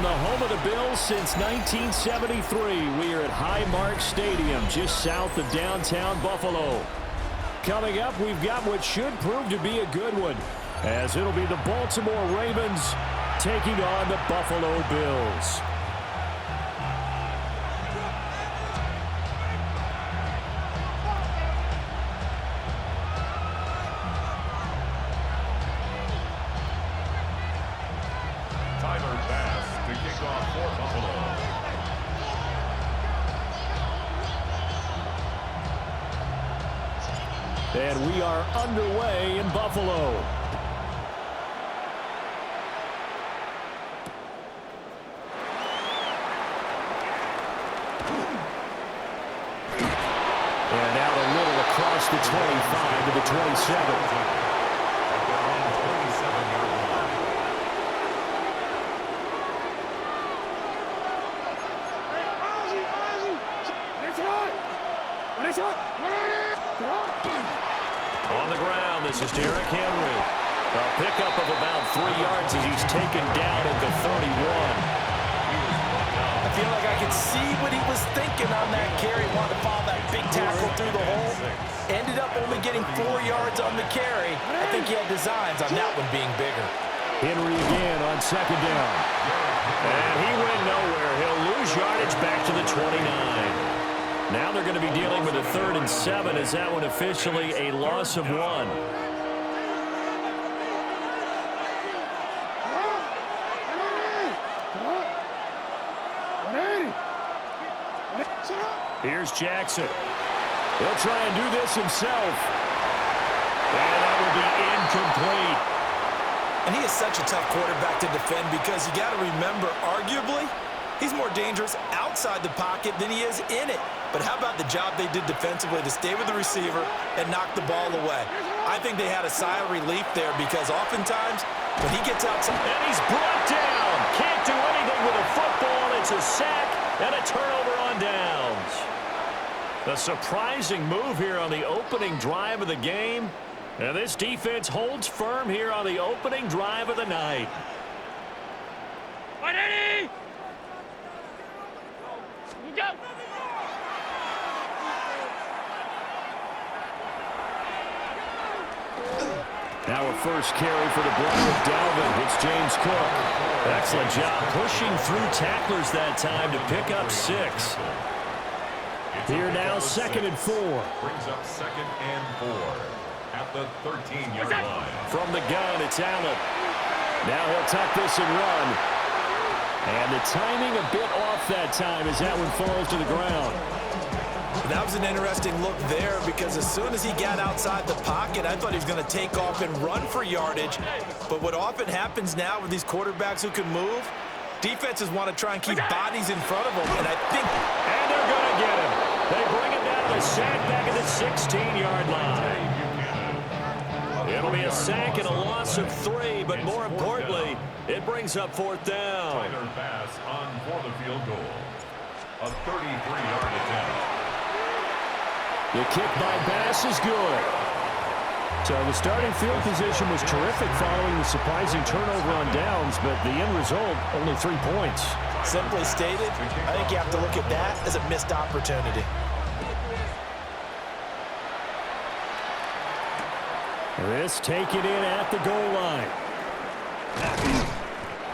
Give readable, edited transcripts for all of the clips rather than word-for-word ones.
the home of the Bills since 1973. We are at Highmark Stadium, just south of downtown Buffalo. Coming up, we've got what should prove to be a good one, as it'll be the Baltimore Ravens taking on the Buffalo Bills. And we are underway in Buffalo. And out a little across the 25 to the 27. On the ground, this is Derrick Henry. A pickup of about 3 yards as he's taken down at the 31. I feel like I could see what he was thinking on that carry. Wanted to follow that big tackle through the hole. Ended up only getting 4 yards on the carry. I think he had designs on that one being bigger. Henry again on second down. And he went nowhere. He'll lose yardage back to the 29. Now they're going to be dealing with a 3rd and 7 as that one officially a loss of 1. Here's Jackson. He'll try and do this himself. And that will be incomplete. And he is such a tough quarterback to defend because you got to remember, arguably, he's more dangerous outside the pocket than he is in it. But how about the job they did defensively to stay with the receiver and knock the ball away? I think they had a sigh of relief there because oftentimes when he gets outside... And he's brought down. Can't do anything with a football. It's a sack and a turnover on downs. A surprising move here on the opening drive of the game. And this defense holds firm here on the opening drive of the night. Now a first carry for the block of Dalvin. It's James Cook. Excellent job pushing through tacklers that time to pick up 6. Here now, 2nd and 4. Brings up 2nd and 4 at the 13-yard line. From the gun, it's Allen. Now he'll tuck this and run. And the timing a bit off that time as that one falls to the ground. That was an interesting look there because as soon as he got outside the pocket, I thought he was going to take off and run for yardage. But what often happens now with these quarterbacks who can move, defenses want to try and keep bodies in front of them. And I think... And they're going to get him. They bring it down to the sack back at the 16-yard line. It'll be a sack and a loss of 3, but more importantly, it brings up 4th down. Tyler Bass on for the field goal. A 33-yard attempt. The kick by Bass is good. So the starting field position was terrific following the surprising turnover on downs, but the end result, only 3 points. Simply stated, I think you have to look at that as a missed opportunity. This taken in at the goal line.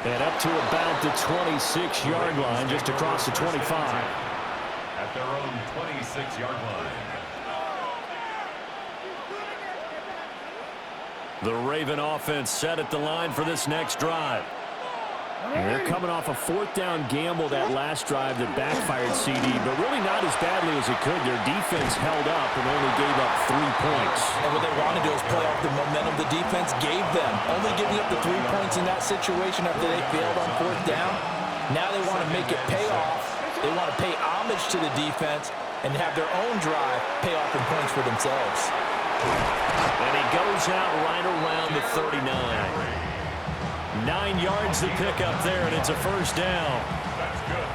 And up to about the 26-yard line, just across the 25. At their own 26-yard line. The Raven offense set at the line for this next drive. And they're coming off a 4th down gamble that last drive that backfired CD, but really not as badly as it could. Their defense held up and only gave up 3 points. And what they want to do is play off the momentum the defense gave them. Only giving up the 3 points in that situation after they failed on 4th down. Now they want to make it pay off. They want to pay homage to the defense and have their own drive pay off in points for themselves. And he goes out right around the 39. 9 yards to pick up there, and it's a 1st down. That's good.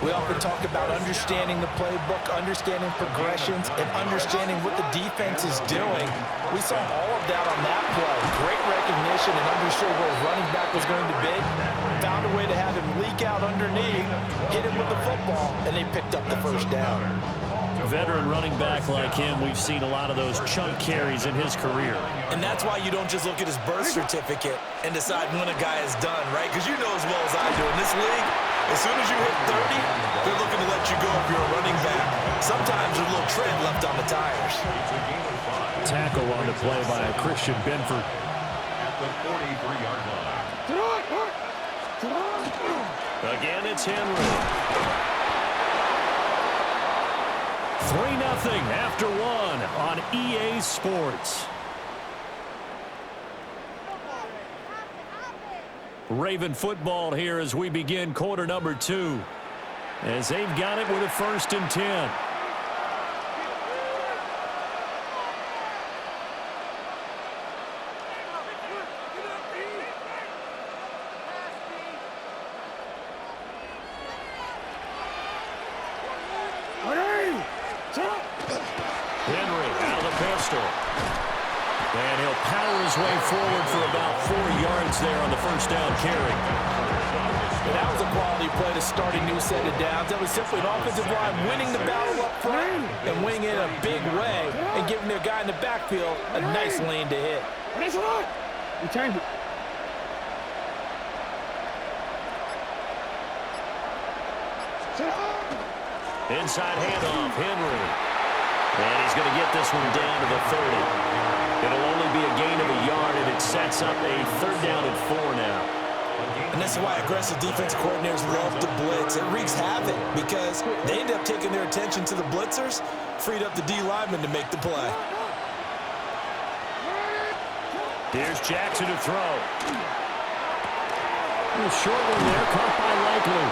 We often talk about understanding the playbook, understanding progressions, and understanding what the defense is doing. We saw all of that on that play. Great recognition and understood where his running back was going to be. Found a way to have him leak out underneath, hit him with the football, and they picked up the first down. Veteran running back like him, we've seen a lot of those chunk carries in his career. And that's why you don't just look at his birth certificate and decide when a guy is done, right? Because you know as well as I do, in this league, as soon as you hit 30, they're looking to let you go if you're a running back. Sometimes there's a little tread left on the tires. Tackle on the play by Christian Benford. At the 43-yard line. Again, it's Henry. 3-0 after one on EA Sports. Raven football here as we begin quarter number 2. As they've got it with a 1st and 10. Henry out of the pistol. And he'll power his way forward for about 4 yards there on the first down carry. But that was a quality play to start a new set of downs. That was simply an offensive line winning the battle up front and winning it in a big way and giving their guy in the backfield a nice lane to hit. Inside handoff, Henry. And he's going to get this one down to the 30. It'll only be a gain of a yard, and it sets up a 3rd down and 4 now. And this is why aggressive defense coordinators love to blitz. It wreaks havoc because they end up taking their attention to the blitzers, freed up the D lineman to make the play. Here's Jackson to throw. A short one there, caught by Likely.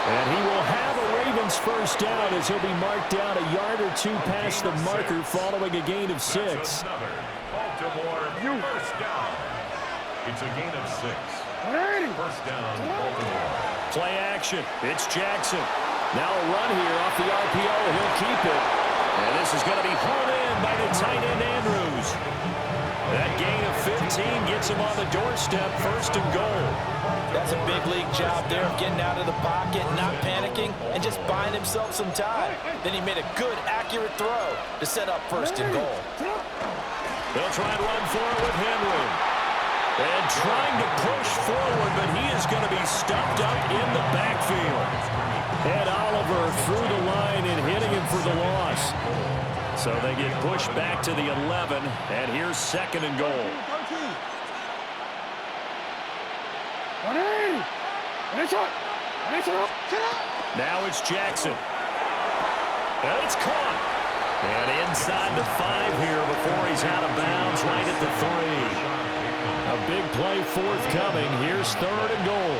And he will have a Ravens first down as he'll be marked down a yard or 2 past the marker following a gain of 6. Baltimore, first down. It's a gain of 6. First down, Baltimore. Play action. It's Jackson. Now a run here off the RPO. He'll keep it. And this is going to be hauled in by the tight end Andrews. That gain of 15 gets him on the doorstep, 1st and goal. That's a big league job there of getting out of the pocket, not panicking, and just buying himself some time. Then he made a good, accurate throw to set up 1st and goal. They'll try and run for it with Henry. And trying to push forward, but he is going to be stuffed up in the backfield. Ed Oliver through the line and hitting him for the loss. So they get pushed back to the 11, and here's 2nd and goal. Now it's Jackson. And it's caught. And inside the 5 here before he's out of bounds right at the 3. A big play forthcoming. Here's 3rd and goal.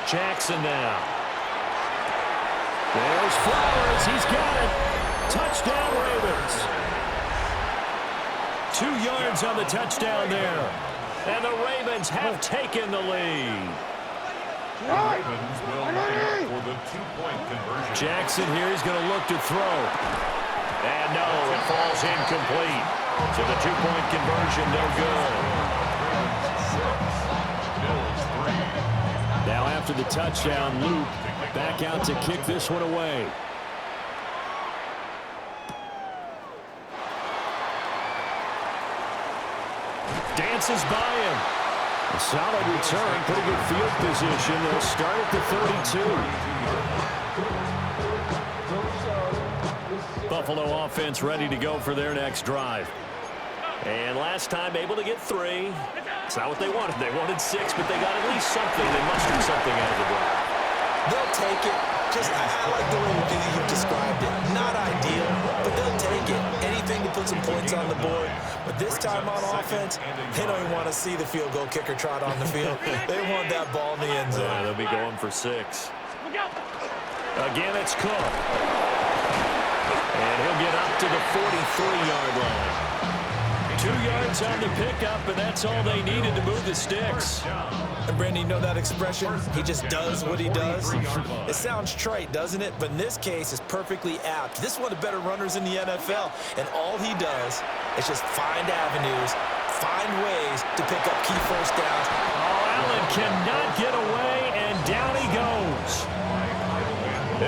Jackson now. There's Flowers. He's got it. Touchdown, Ravens. 2 yards on the touchdown there. And the Ravens have taken the lead. The Ravens will line for the 2-point conversion. Jackson here is going to look to throw. And no, it falls incomplete. So the 2-point conversion, no good. Now after the touchdown, Luke back out to kick this one away. Dances by him. A solid return, pretty good field position. They'll start at the 32. Buffalo offense ready to go for their next drive. And last time able to get 3. It's not what they wanted. They wanted 6, but they got at least something. They mustered something out of the drive. They'll take it. I like the way you've described it. Not ideal, but they'll take it. Anything to put some points on the board. But this time on offense, they don't even want to see the field goal kicker trot on the field. They want that ball in the end zone. They'll be going for 6. Again, it's Cook. And he'll get up to the 43-yard line. 2 yards on the pickup, and that's all they needed to move the sticks. And Brandon, you know that expression? He just does what he does. It sounds trite, doesn't it? But in this case, it's perfectly apt. This is one of the better runners in the NFL, and all he does is just find avenues, find ways to pick up key first downs. Oh, Allen cannot get away, and down he goes.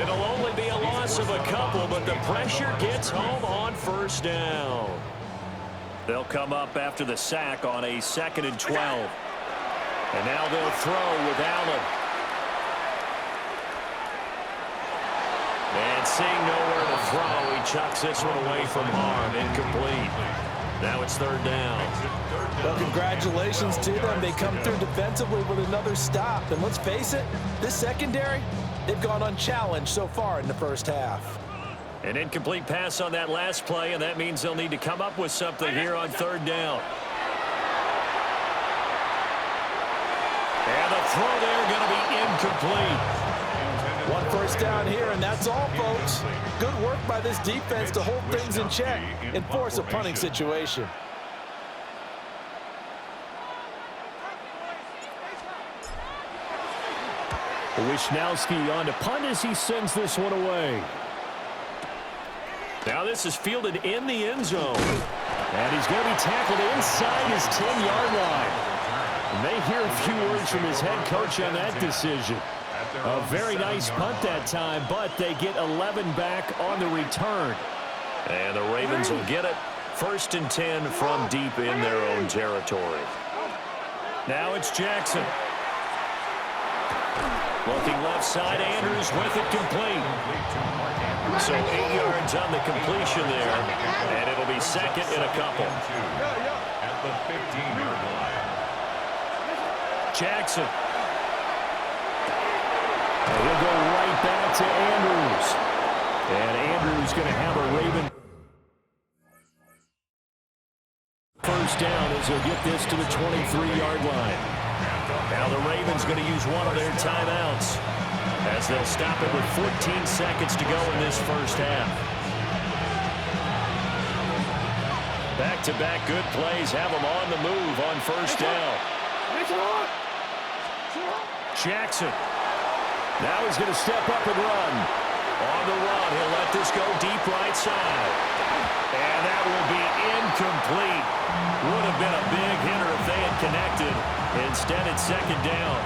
It'll only be a loss of a couple, but the pressure gets home on first down. They'll come up after the sack on a 2nd and 12. And now they'll throw with Allen. And seeing nowhere to throw, he chucks this one away from harm. Incomplete. Now it's 3rd down. Well, congratulations to them. They come through defensively with another stop. And let's face it, this secondary, they've gone unchallenged so far in the first half. An incomplete pass on that last play, and that means they'll need to come up with something here on 3rd down. And the throw there going to be incomplete. 1 first down here, and that's all, folks. Good work by this defense to hold things in check and force a punting situation. Wishnowski on to punt as he sends this one away. Now this is fielded in the end zone. And he's going to be tackled inside his 10-yard line. And they hear a few words from his head coach on that decision. A very nice punt that time, but they get 11 back on the return. And the Ravens will get it. 1st and 10 from deep in their own territory. Now it's Jackson. Looking left side, Andrews with it complete. So 8 yards on the completion there, and it'll be 2nd and a couple. At the 15-yard line. Jackson. And he'll go right back to Andrews. And Andrews going to have a Raven first down as he'll get this to the 23-yard line. Now the Ravens going to use one of their timeouts as they'll stop it with 14 seconds to go in this first half. Back-to-back good plays have them on the move on first down. Jackson. Now he's going to step up and run. On the run, he'll let this go deep right side. And that will be incomplete. Would have been a big hitter if they had connected. Instead, it's 2nd down.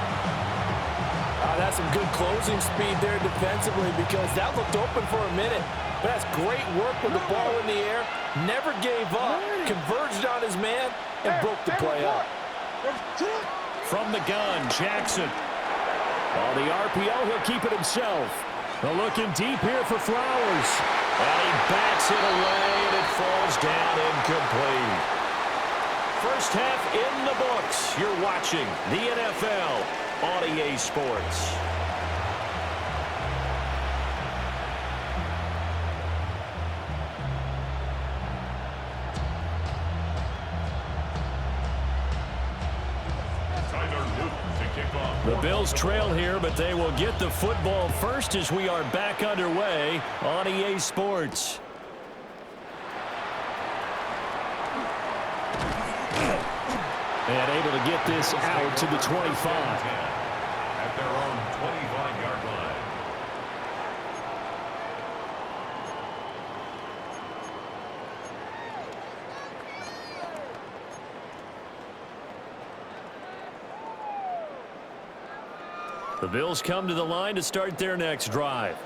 That's some good closing speed there defensively because that looked open for a minute. But that's great work with the ball in the air. Never gave up. Converged on his man and broke the play up. From the gun, Jackson. On the RPO, he'll keep it himself. Looking deep here for Flowers. And he backs it away, and it falls down incomplete. First half in the books. You're watching the NFL on EA Sports. The Bills trail here, but they will get the football first as we are back underway on EA Sports. And able to get this out to the 25. At their own 25-yard line. The Bills come to the line to start their next drive.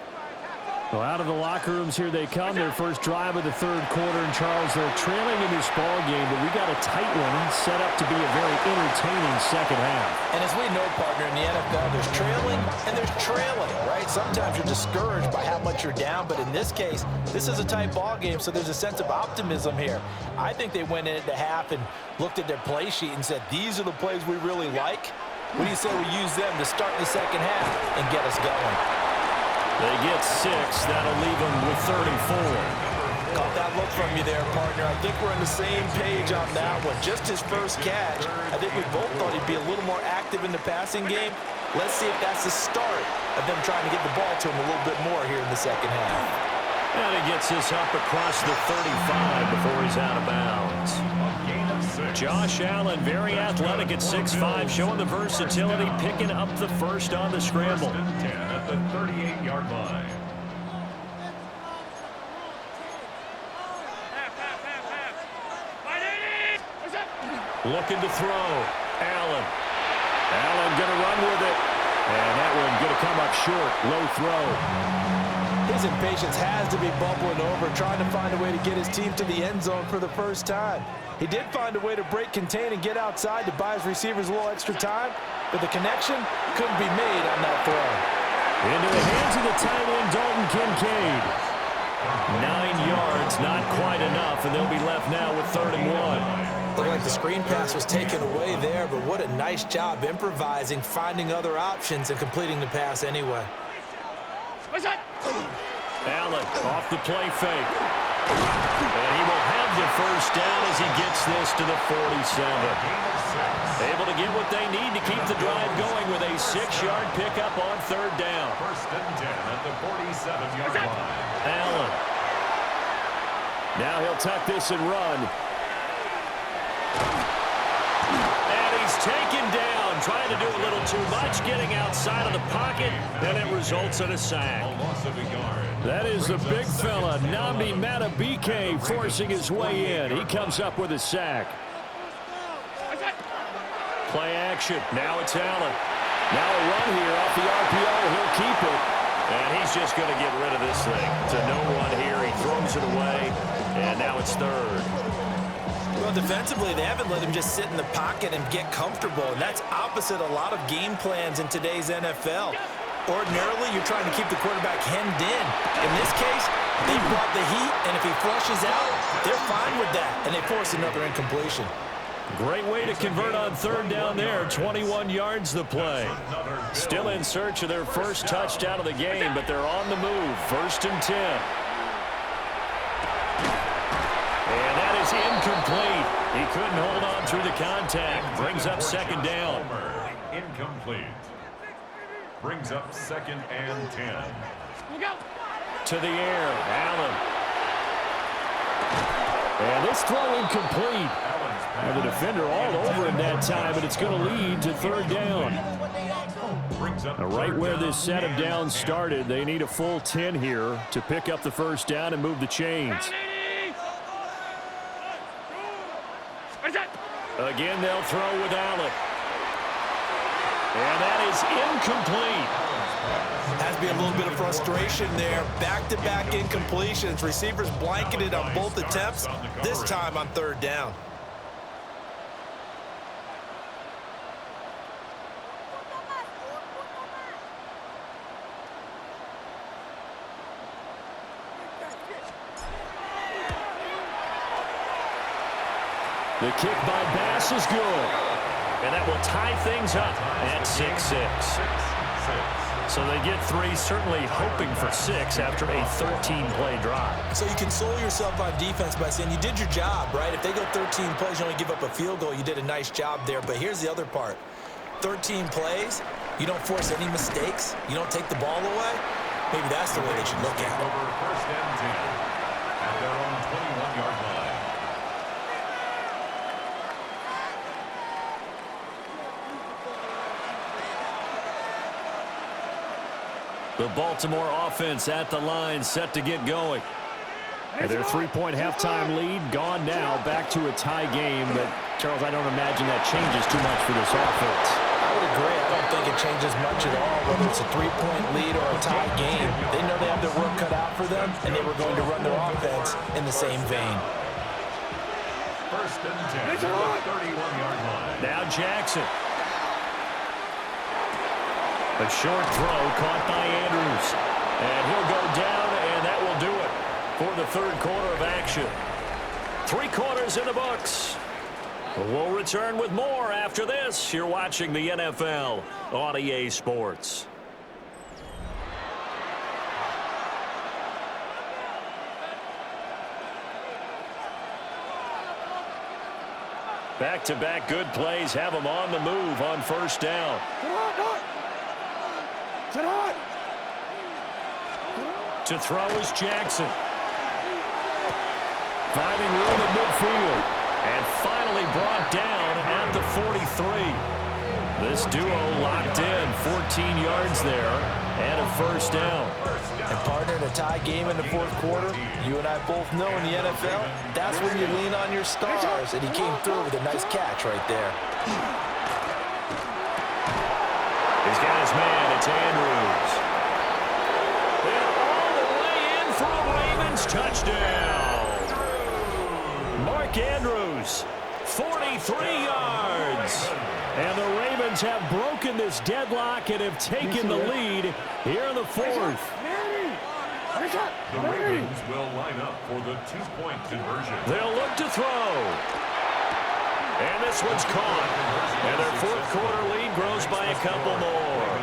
Well, out of the locker rooms here they come. Their first drive of the 3rd quarter. And, Charles, they're trailing in this ball game, but we got a tight one set up to be a very entertaining second half. And as we know, partner, in the NFL, there's trailing and there's trailing, right? Sometimes you're discouraged by how much you're down, but in this case, this is a tight ball game, so there's a sense of optimism here. I think they went into half and looked at their play sheet and said, these are the plays we really like. What do you say we use them to start the second half and get us going? They get 6. That'll leave them with 34. Caught that look from you there, partner. I think we're on the same page on that one. Just his first catch. I think we both thought he'd be a little more active in the passing game. Let's see if that's the start of them trying to get the ball to him a little bit more here in the second half. And he gets this up across the 35 before he's out of bounds. Josh Allen, very athletic at 6'5", showing the versatility, picking up the first on the scramble. First and 10 at the 38-yard line. Looking to throw. Allen. Allen going to run with it. And that one going to come up short. Low throw. His impatience has to be bubbling over, trying to find a way to get his team to the end zone for the first time. He did find a way to break contain and get outside to buy his receivers a little extra time, but the connection couldn't be made on that throw. Into the hands of the tight end, Dalton Kincaid. 9 yards, not quite enough, and they'll be left now with 3rd and 1. Looked like the screen pass was taken away there, but what a nice job improvising, finding other options, and completing the pass anyway. Allen off the play fake. And he will have the first down as he gets this to the 47. Able to get what they need to keep the drive going with a 6-yard pickup on 3rd down. First and 10 at the 47-yard line. Allen. Now he'll tuck this and run. And he's taken down, trying to do a little too much, getting outside of the pocket, and it results in a sack. A loss of a yard. That is the big fella, Nnamdi Madubuike, forcing his way in. He comes up with a sack. Play action. Now it's Allen. Now a run here off the RPO. He'll keep it. And he's just going to get rid of this thing. To no one here. He throws it away. And now it's 3rd. Well, defensively, they haven't let him just sit in the pocket and get comfortable, and that's opposite a lot of game plans in today's NFL. Ordinarily, you're trying to keep the quarterback hemmed in. In this case, they brought the heat, and if he flushes out, they're fine with that, and they force another incompletion. Great way to convert on 3rd down there. 21 yards the play. Still in search of their first touchdown of the game, but they're on the move. 1st and 10. And that is incomplete. He couldn't hold on through the contact. Brings up 2nd down. Incomplete. Brings up 2nd and 10. To the air, Allen. And this throw incomplete. And the defender all over him that time, but it's going to lead to 3rd down. Right where this set of downs started, they need a full 10 here to pick up the first down and move the chains. Again, they'll throw with Allen. And that is incomplete. Has to be a little bit of frustration there. Back-to-back incompletions. Receivers blanketed on both attempts, this time on 3rd down. The kick by Bass is good. And that will tie things up at 6-6. So they get 3, certainly hoping for 6 after a 13-play drive. So you console yourself on defense by saying you did your job, right? If they go 13 plays, you only give up a field goal, you did a nice job there. But here's the other part. 13 plays, you don't force any mistakes, you don't take the ball away. Maybe that's the way they should look at it. Over 1st and 10 at their own 21-yard line. The Baltimore offense at the line, set to get going. And their 3-point halftime lead gone now, back to a tie game. But, Charles, I don't imagine that changes too much for this offense. I would agree. I don't think it changes much at all, whether it's a 3-point lead or a tie game. They know they have their work cut out for them, and they were going to run their offense in the same vein. 1st and 10 at the 31-yard line. Now Jackson. A short throw caught by Andrews. And he'll go down, and that will do it for the 3rd quarter of action. 3 quarters in the books. We'll return with more after this. You're watching the NFL on EA Sports. Back-to-back good plays have them on the move on 1st down. To throw is Jackson. Finding room at midfield. And finally brought down at the 43. This duo locked in, 14 yards there, and a first down. And partner, in a tie game in the fourth quarter, you and I both know in the NFL, that's when you lean on your stars, and he came through with a nice catch right there. He's got his man, it's Andrews. And all the way in for a Ravens touchdown. Mark Andrews, 43 yards. And the Ravens have broken this deadlock and have taken the lead here in the fourth. The Ravens will line up for the two-point conversion. They'll look to throw. And this one's caught. And their fourth quarter lead grows by a couple more.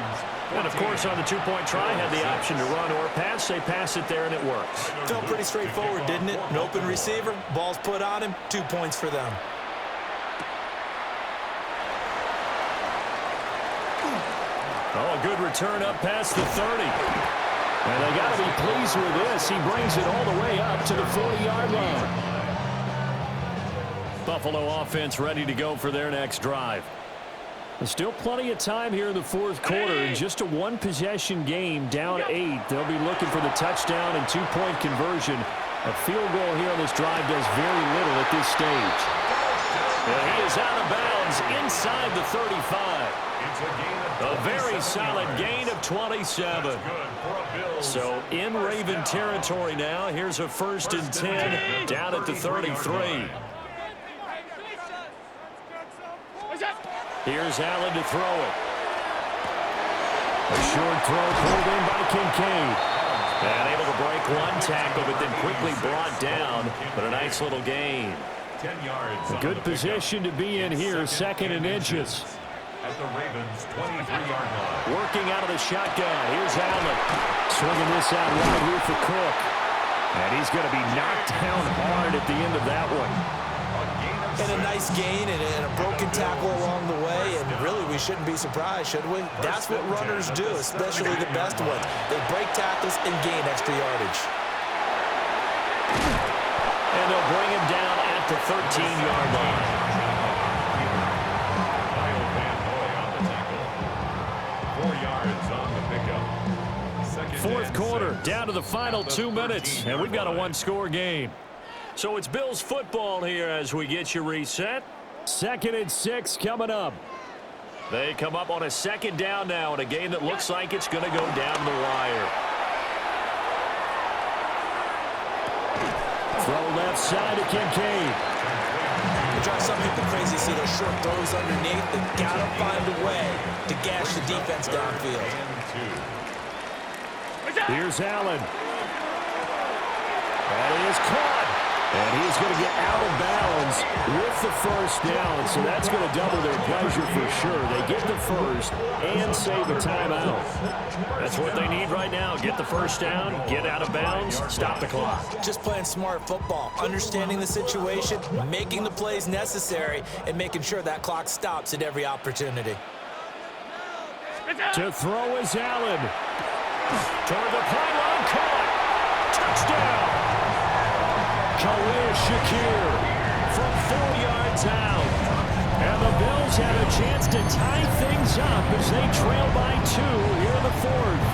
And, of course, on the two-point try, had the option to run or pass. They pass it there, and it works. Felt pretty straightforward, didn't it? An open receiver, ball's put on him, 2 points for them. Oh, a good return up past the 30. And they got to be pleased with this. He brings it all the way up to the 40-yard line. Buffalo offense ready to go for their next drive. There's still plenty of time here in the fourth quarter. In just a one-possession game, down 8. They'll be looking for the touchdown and two-point conversion. A field goal here on this drive does very little at this stage. And he is out of bounds inside the 35. A very solid gain of 27. So in Raven territory now. Here's a 1st and 10 down at the 33. Here's Allen to throw it. A short throw pulled in by Kincaid. And able to break one tackle, but then quickly brought down. But a nice little gain. 10 yards. A good position to be in here, 2nd and inches. At the Ravens' 23-yard line. Working out of the shotgun. Here's Allen. Swinging this out wide here for Cook. And he's going to be knocked down hard at the end of that one. And a nice gain and a broken tackle along the way. And really, we shouldn't be surprised, should we? That's what runners do, especially the best ones. They break tackles and gain extra yardage. And they'll bring him down at the 13-yard line. Fourth quarter, down to the final 2 minutes, and we've got a one-score game. So it's Bills football here as we get you reset. 2nd and 6 coming up. They come up on a 2nd down now in a game that looks like it's going to go down the wire. Throw left side to Kincaid. They try something crazy, see those short throws underneath. They got to find a way to gash the defense downfield. Here's Allen. And he is caught. And he's going to get out of bounds with the 1st down. So that's going to double their pleasure for sure. They get the 1st and save a timeout. That's what they need right now. Get the 1st down, get out of bounds, stop the clock. Just playing smart football, understanding the situation, making the plays necessary, and making sure that clock stops at every opportunity. To throw is Allen. Toward the pylon, caught. Touchdown. Khalil Shakir from 4 yards out. And the Bills have a chance to tie things up as they trail by 2 here in the fourth.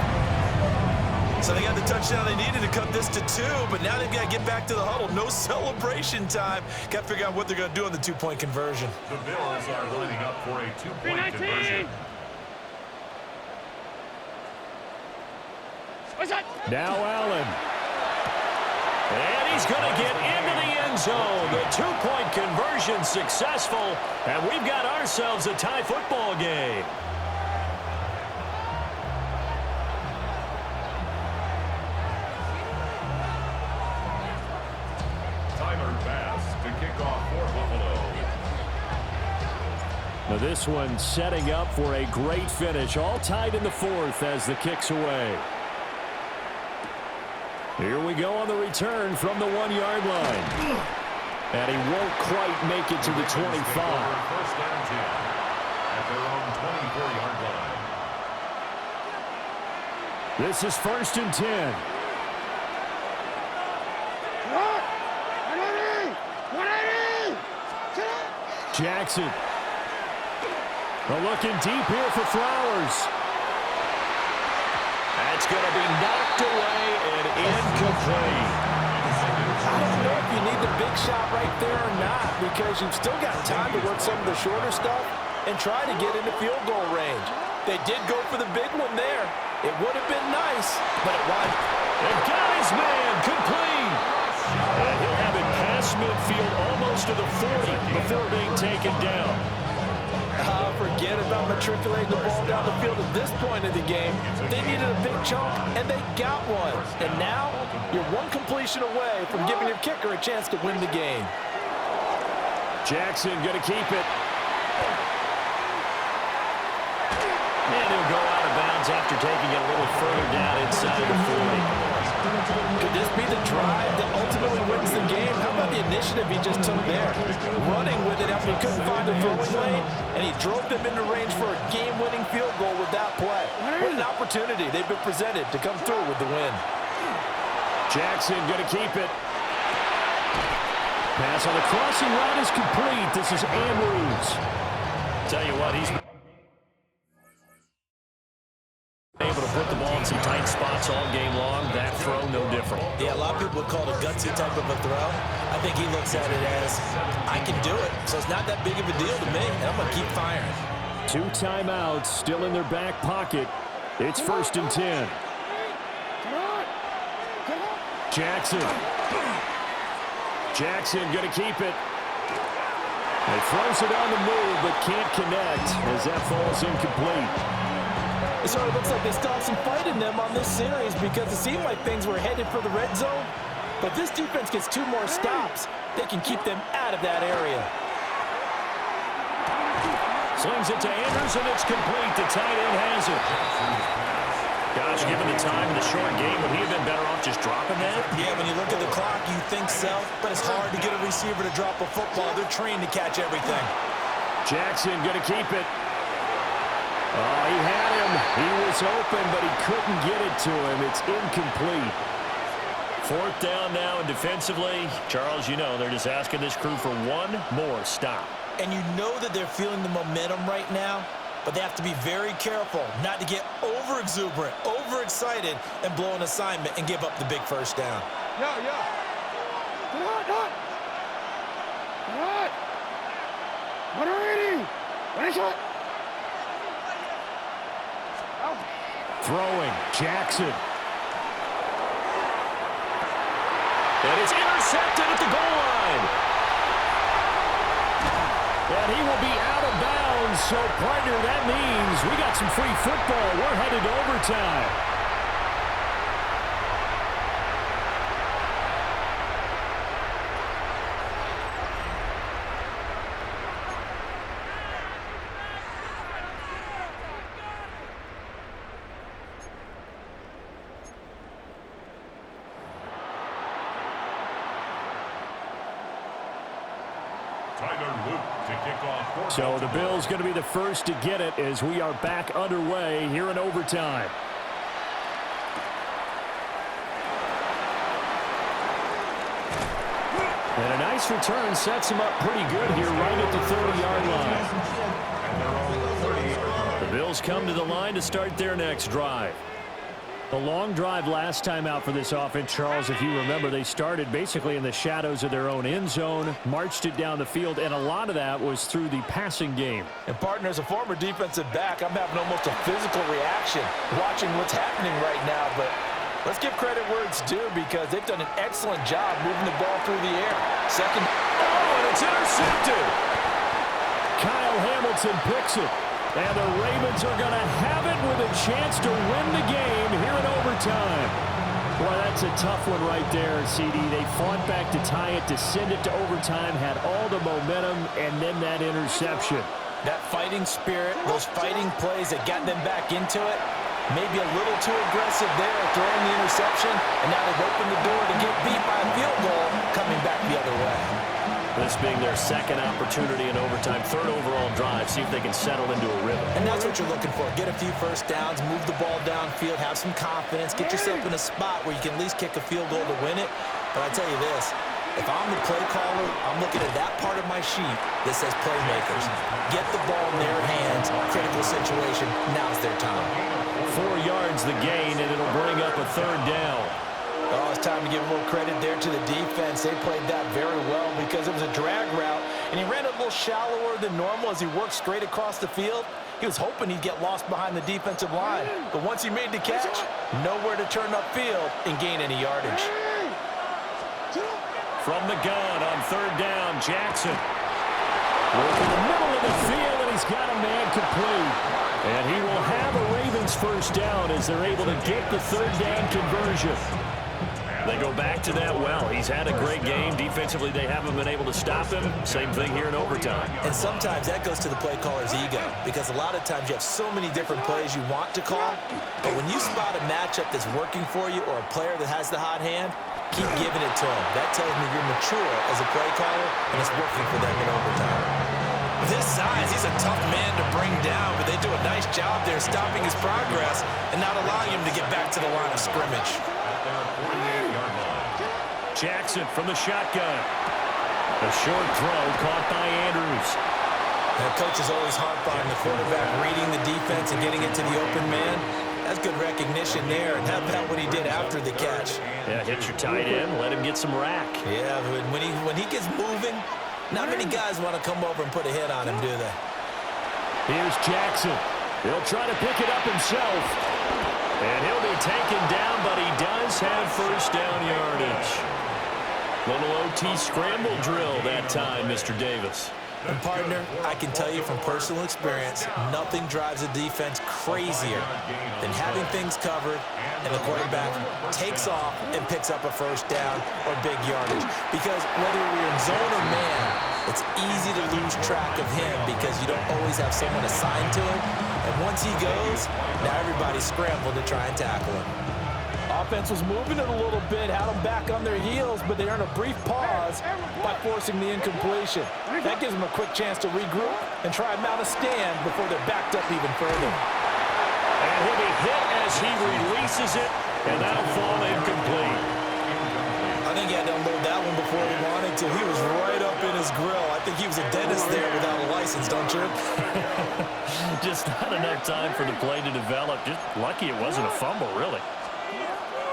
So they got the touchdown they needed to cut this to 2, but now they've got to get back to the huddle. No celebration time. Got to figure out what they're going to do on the two-point conversion. The Bills are lining up for a two-point conversion. Now Allen. And he's going to get into the end zone. The two-point conversion successful. And we've got ourselves a tie football game. Tyler Bass to kick off for Buffalo. Now this one setting up for a great finish. All tied in the fourth as the kick's away. Here we go on the return from the 1-yard line. And he won't quite make it to the 25. First down 10 at their own 24-yard line. This is 1st and 10. Jackson. Looking deep here for Flowers. That's going to be knocked away and incomplete. I don't know if you need the big shot right there or not, because you've still got time to work some of the shorter stuff and try to get into field goal range. They did go for the big one there. It would have been nice, but it wasn't. And got his man complete. And he'll have it past midfield almost to the 40 before being taken down. Forget about matriculating the ball down the field at this point of the game. They needed a big chunk, and they got one. And now, you're one completion away from giving your kicker a chance to win the game. Jackson going to keep it. And he'll go out of bounds after taking it a little further down inside the 40. Could this be the drive that ultimately wins the game? How about the initiative he just took there? Running with it after he couldn't find a throwing lane, and he drove them into range for a game-winning field goal with that play. What an opportunity they've been presented to come through with the win. Jackson going to keep it. Pass on the crossing route is complete. This is Andrews. Tell you what, he's able to put the ball in some tight spots all game long. That throw, no different. Yeah, a lot of people would call it a gutsy type of a throw. I think he looks at it as, I can do it, so it's not that big of a deal to me, and I'm going to keep firing. 2 timeouts still in their back pocket. It's 1st and 10. Jackson. Jackson going to keep it. He throws it on the move, but can't connect as that falls incomplete. It sort of looks like they still have some fight in them on this series, because it seemed like things were headed for the red zone. But this defense gets 2 more stops. They can keep them out of that area. Slings it to Andrews, and it's complete. The tight end has it. Gosh, given the time in the short game, would he have been better off just dropping that? Yeah, when you look at the clock, you think so. But it's hard to get a receiver to drop a football. They're trained to catch everything. Jackson going to keep it. Oh, he had him. He was open, but he couldn't get it to him. It's incomplete. 4th down now, and defensively, Charles, you know, they're just asking this crew for one more stop. And you know that they're feeling the momentum right now, but they have to be very careful not to get over-exuberant, over-excited, and blow an assignment and give up the big first down. Throwing, Jackson. And it's intercepted at the goal line. And he will be out of bounds. So, partner, that means we got some free football. We're headed to overtime. So the Bills going to be the first to get it as we are back underway here in overtime. And a nice return sets him up pretty good here right at the 30-yard line. The Bills come to the line to start their next drive. A long drive last time out for this offense, Charles. If you remember, they started basically in the shadows of their own end zone, marched it down the field, and a lot of that was through the passing game. And, partner, as a former defensive back, I'm having almost a physical reaction watching what's happening right now. But let's give credit where it's due, because they've done an excellent job moving the ball through the air. Second. Oh, and it's intercepted. Kyle Hamilton picks it. And the Ravens are going to have it with a chance to win the game here in overtime. Boy, that's a tough one right there, CD. They fought back to tie it, to send it to overtime, had all the momentum, and then that interception. That fighting spirit, those fighting plays that got them back into it, maybe a little too aggressive there, throwing the interception, and now they've opened the door to get beat by a field goal coming back the other way. This being their second opportunity in overtime, 3rd overall drive, see if they can settle into a rhythm. And that's what you're looking for. Get a few first downs, move the ball downfield, have some confidence, get yourself in a spot where you can at least kick a field goal to win it. But I tell you this, If I'm the play caller, I'm looking at that part of my sheet that says playmakers. Get the ball in their hands, critical situation, now's their time. 4 yards the gain, and it'll bring up a third down. Oh, it's time to give a little credit there to the defense. They played that very well because it was a drag route, and he ran a little shallower than normal as he worked straight across the field. He was hoping he'd get lost behind the defensive line, but once he made the catch, nowhere to turn upfield and gain any yardage. From the gun on third down, Jackson. Working the middle of the field, and he's got a man complete. And he will have a Ravens first down as they're able to get the third down conversion. They go back to that well. He's had a great game. Defensively, they haven't been able to stop him. Same thing here in overtime. And sometimes that goes to the play caller's ego because a lot of times you have so many different plays you want to call. But when you spot a matchup that's working for you or a player that has the hot hand, keep giving it to him. That tells me you're mature as a play caller, and it's working for them in overtime. With his size, he's a tough man to bring down, but they do a nice job there stopping his progress and not allowing him to get back to the line of scrimmage. Jackson from the shotgun. A short throw caught by Andrews. The coach is always harp on the quarterback reading the defense and getting it to the open man. That's good recognition there. And how about what he did after the catch? Yeah, hit your tight end, let him get some rack. Yeah, but when he gets moving, not many guys want to come over and put a hit on him, do they? Here's Jackson. He'll try to pick it up himself. And he'll be taken down, but he does have first down yardage. Little OT scramble drill that time, Mr. Davis. And, partner, I can tell you from personal experience, nothing drives a defense crazier than having things covered and the quarterback takes off and picks up a first down or big yardage. Because whether you're in zone or man, it's easy to lose track of him because you don't always have someone assigned to him. And once he goes, now everybody's scrambling to try and tackle him. Offense was moving it a little bit, had them back on their heels, but they earned a brief pause by forcing the incompletion. That gives them a quick chance to regroup and try and mount a stand before they're backed up even further. And he'll be hit as he releases it, and that'll fall incomplete. I think he had to unload that one before he wanted to. He was right up in his grill. I think he was a dentist there without a license, don't you? Just not enough time for the play to develop. Just lucky it wasn't a fumble, really.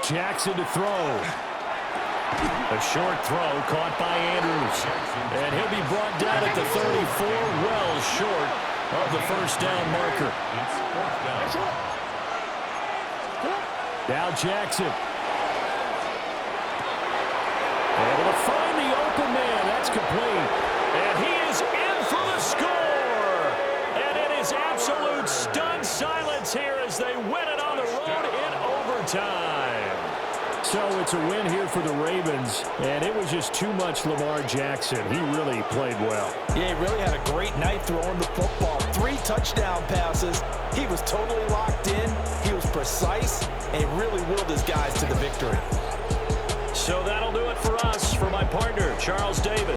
Jackson to throw. A short throw caught by Andrews. And he'll be brought down at the 34, well short of the first down marker. Now Jackson. Able to find the open man. That's complete. And he is in for the score. And it is absolute stunned silence here as they win it on the road in overtime. So it's a win here for the Ravens, and it was just too much Lamar Jackson. He really played well. Yeah, he really had a great night throwing the football. 3 touchdown passes. He was totally locked in. He was precise, and he really willed his guys to the victory. So that'll do it for us. For my partner, Charles Davis.